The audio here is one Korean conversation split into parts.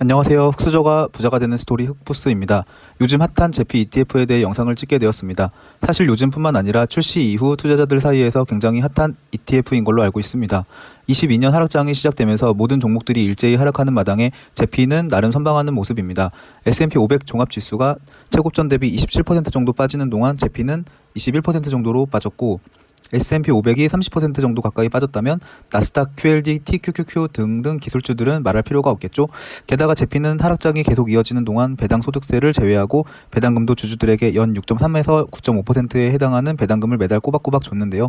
안녕하세요. 흑수저가 부자가 되는 스토리 흑부스입니다. 요즘 핫한 제피 ETF에 대해 영상을 찍게 되었습니다. 사실 요즘뿐만 아니라 출시 이후 투자자들 사이에서 굉장히 핫한 ETF인 걸로 알고 있습니다. 22년 하락장이 시작되면서 모든 종목들이 일제히 하락하는 마당에 제피는 나름 선방하는 모습입니다. S&P 500 종합지수가 최고점 대비 27% 정도 빠지는 동안 제피는 21% 정도로 빠졌고, S&P 500이 30% 정도 가까이 빠졌다면 나스닥, QLD, TQQQ 등등 기술주들은 말할 필요가 없겠죠. 게다가 제피는 하락장이 계속 이어지는 동안 배당 소득세를 제외하고 배당금도 주주들에게 연 6.3에서 9.5%에 해당하는 배당금을 매달 꼬박꼬박 줬는데요.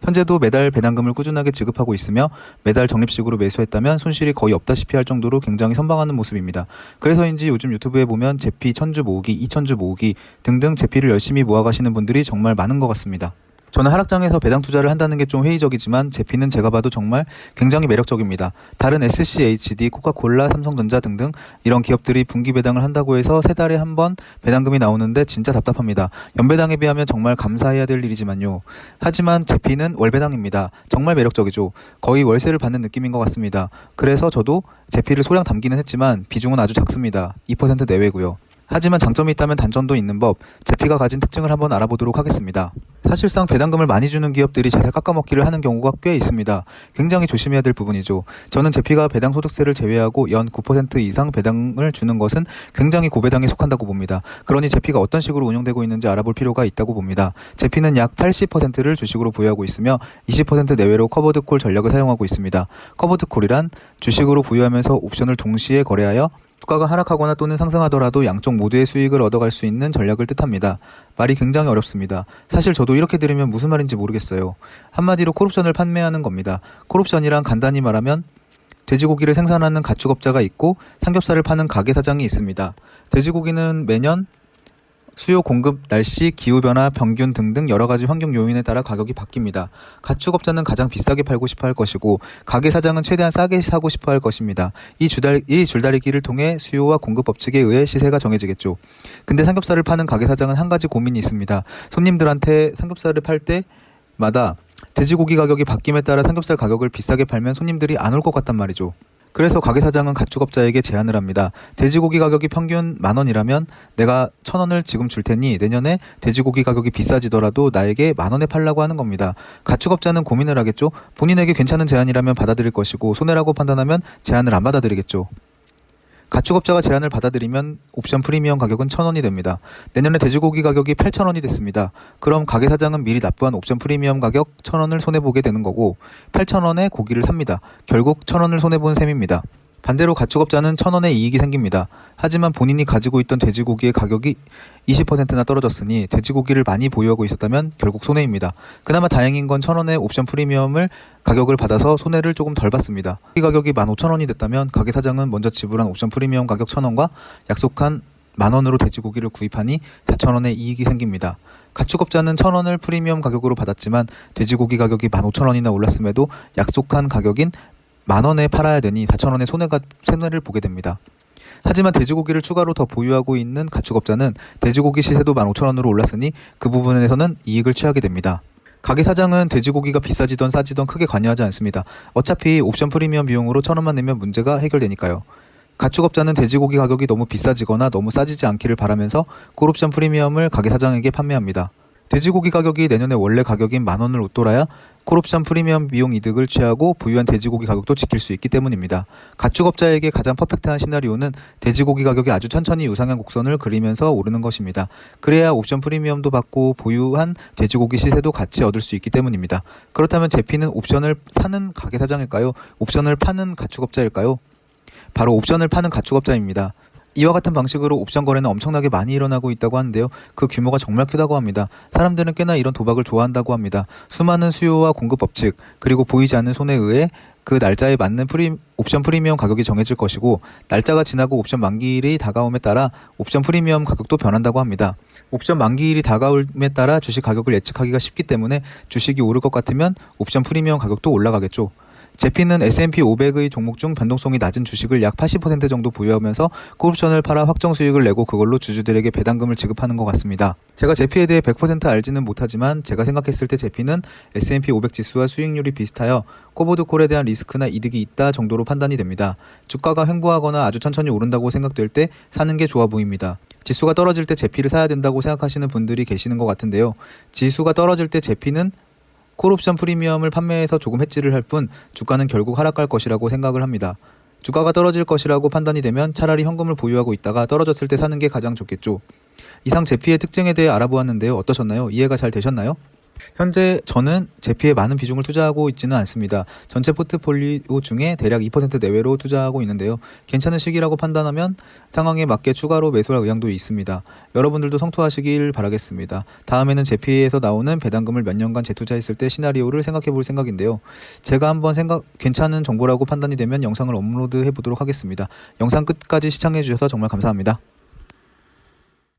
현재도 매달 배당금을 꾸준하게 지급하고 있으며 매달 적립식으로 매수했다면 손실이 거의 없다시피 할 정도로 굉장히 선방하는 모습입니다. 그래서인지 요즘 유튜브에 보면 제피 1000주 모으기, 2000주 모으기 등등 제피를 열심히 모아가시는 분들이 정말 많은 것 같습니다. 저는 하락장에서 배당 투자를 한다는 게 좀 회의적이지만 제피는 제가 봐도 정말 굉장히 매력적입니다. 다른 SCHD, 코카콜라, 삼성전자 등등 이런 기업들이 분기 배당을 한다고 해서 세 달에 한 번 배당금이 나오는데 진짜 답답합니다. 연배당에 비하면 정말 감사해야 될 일이지만요. 하지만 제피는 월배당입니다. 정말 매력적이죠. 거의 월세를 받는 느낌인 것 같습니다. 그래서 저도 제피를 소량 담기는 했지만 비중은 아주 작습니다. 2% 내외고요. 하지만 장점이 있다면 단점도 있는 법, 제피가 가진 특징을 한번 알아보도록 하겠습니다. 사실상 배당금을 많이 주는 기업들이 잘 깎아먹기를 하는 경우가 꽤 있습니다. 굉장히 조심해야 될 부분이죠. 저는 제피가 배당 소득세를 제외하고 연 9% 이상 배당을 주는 것은 굉장히 고배당에 속한다고 봅니다. 그러니 제피가 어떤 식으로 운영되고 있는지 알아볼 필요가 있다고 봅니다. 제피는 약 80%를 주식으로 보유하고 있으며 20% 내외로 커버드콜 전략을 사용하고 있습니다. 커버드콜이란 주식으로 보유하면서 옵션을 동시에 거래하여 주가가 하락하거나 또는 상승하더라도 양쪽 모두의 수익을 얻어갈 수 있는 전략을 뜻합니다. 말이 굉장히 어렵습니다. 사실 저도 이렇게 들으면 무슨 말인지 모르겠어요. 한마디로 콜옵션을 판매하는 겁니다. 콜옵션이란 간단히 말하면 돼지고기를 생산하는 가축업자가 있고 삼겹살을 파는 가게 사장이 있습니다. 돼지고기는 매년 수요, 공급, 날씨, 기후변화, 병균 등등 여러가지 환경 요인에 따라 가격이 바뀝니다. 가축업자는 가장 비싸게 팔고 싶어 할 것이고 가게 사장은 최대한 싸게 사고 싶어 할 것입니다. 이 줄다리기를 통해 수요와 공급 법칙에 의해 시세가 정해지겠죠. 근데 삼겹살을 파는 가게 사장은 한 가지 고민이 있습니다. 손님들한테 삼겹살을 팔 때마다 돼지고기 가격이 바뀜에 따라 삼겹살 가격을 비싸게 팔면 손님들이 안 올 것 같단 말이죠. 그래서 가게 사장은 가축업자에게 제안을 합니다. 돼지고기 가격이 평균 10,000원이라면 내가 1,000원을 지금 줄 테니 내년에 돼지고기 가격이 비싸지더라도 나에게 10,000원에 팔라고 하는 겁니다. 가축업자는 고민을 하겠죠. 본인에게 괜찮은 제안이라면 받아들일 것이고 손해라고 판단하면 제안을 안 받아들이겠죠. 가축업자가 제안을 받아들이면 옵션 프리미엄 가격은 1,000원이 됩니다. 내년에 돼지고기 가격이 8,000원이 됐습니다. 그럼 가게 사장은 미리 납부한 옵션 프리미엄 가격 1,000원을 손해보게 되는 거고 8,000원에 고기를 삽니다. 결국 1,000원을 손해본 셈입니다. 반대로 가축업자는 1,000원의 이익이 생깁니다. 하지만 본인이 가지고 있던 돼지고기의 가격이 20%나 떨어졌으니 돼지고기를 많이 보유하고 있었다면 결국 손해입니다. 그나마 다행인 건 1,000원의 옵션 프리미엄을 가격을 받아서 손해를 조금 덜 봤습니다. 이 가격이 15,000원이 됐다면 가게 사장은 먼저 지불한 옵션 프리미엄 가격 1,000원과 약속한 10,000원으로 돼지고기를 구입하니 4,000원의 이익이 생깁니다. 가축업자는 1,000원을 프리미엄 가격으로 받았지만 돼지고기 가격이 15,000원이나 올랐음에도 약속한 가격인 10,000원에 팔아야 되니 4,000원의 손해를 보게 됩니다. 하지만 돼지고기를 추가로 더 보유하고 있는 가축업자는 돼지고기 시세도 15,000원으로 올랐으니 그 부분에서는 이익을 취하게 됩니다. 가게 사장은 돼지고기가 비싸지던 싸지던 크게 관여하지 않습니다. 어차피 옵션 프리미엄 비용으로 1,000원만 내면 문제가 해결되니까요. 가축업자는 돼지고기 가격이 너무 비싸지거나 너무 싸지지 않기를 바라면서 콜옵션 프리미엄을 가게 사장에게 판매합니다. 돼지고기 가격이 내년에 원래 가격인 10,000원을 웃돌아야 콜옵션 프리미엄 비용 이득을 취하고 보유한 돼지고기 가격도 지킬 수 있기 때문입니다. 가축업자에게 가장 퍼펙트한 시나리오는 돼지고기 가격이 아주 천천히 유상향 곡선을 그리면서 오르는 것입니다. 그래야 옵션 프리미엄도 받고 보유한 돼지고기 시세도 같이 얻을 수 있기 때문입니다. 그렇다면 제피는 옵션을 사는 가게 사장일까요? 옵션을 파는 가축업자일까요? 바로 옵션을 파는 가축업자입니다. 이와 같은 방식으로 옵션 거래는 엄청나게 많이 일어나고 있다고 하는데요. 그 규모가 정말 크다고 합니다. 사람들은 꽤나 이런 도박을 좋아한다고 합니다. 수많은 수요와 공급 법칙, 그리고 보이지 않는 손에 의해 그 날짜에 맞는 옵션 프리미엄 가격이 정해질 것이고 날짜가 지나고 옵션 만기일이 다가옴에 따라 옵션 프리미엄 가격도 변한다고 합니다. 옵션 만기일이 다가옴에 따라 주식 가격을 예측하기가 쉽기 때문에 주식이 오를 것 같으면 옵션 프리미엄 가격도 올라가겠죠. 제피는 S&P 500의 종목 중 변동성이 낮은 주식을 약 80% 정도 보유하면서 콜옵션을 팔아 확정 수익을 내고 그걸로 주주들에게 배당금을 지급하는 것 같습니다. 제가 제피에 대해 100% 알지는 못하지만 제가 생각했을 때 제피는 S&P 500 지수와 수익률이 비슷하여 코보드 콜에 대한 리스크나 이득이 있다 정도로 판단이 됩니다. 주가가 횡보하거나 아주 천천히 오른다고 생각될 때 사는 게 좋아 보입니다. 지수가 떨어질 때 제피를 사야 된다고 생각하시는 분들이 계시는 것 같은데요. 지수가 떨어질 때 제피는 콜옵션 프리미엄을 판매해서 조금 해지를 할 뿐 주가는 결국 하락할 것이라고 생각을 합니다. 주가가 떨어질 것이라고 판단이 되면 차라리 현금을 보유하고 있다가 떨어졌을 때 사는 게 가장 좋겠죠. 이상 제피의 특징에 대해 알아보았는데요. 어떠셨나요? 이해가 잘 되셨나요? 현재 저는 제피에 많은 비중을 투자하고 있지는 않습니다. 전체 포트폴리오 중에 대략 2% 내외로 투자하고 있는데요. 괜찮은 시기라고 판단하면 상황에 맞게 추가로 매수할 의향도 있습니다. 여러분들도 성투하시길 바라겠습니다. 다음에는 제피에서 나오는 배당금을 몇 년간 재투자했을 때 시나리오를 생각해 볼 생각인데요. 제가 한번 괜찮은 정보라고 판단이 되면 영상을 업로드해 보도록 하겠습니다. 영상 끝까지 시청해 주셔서 정말 감사합니다.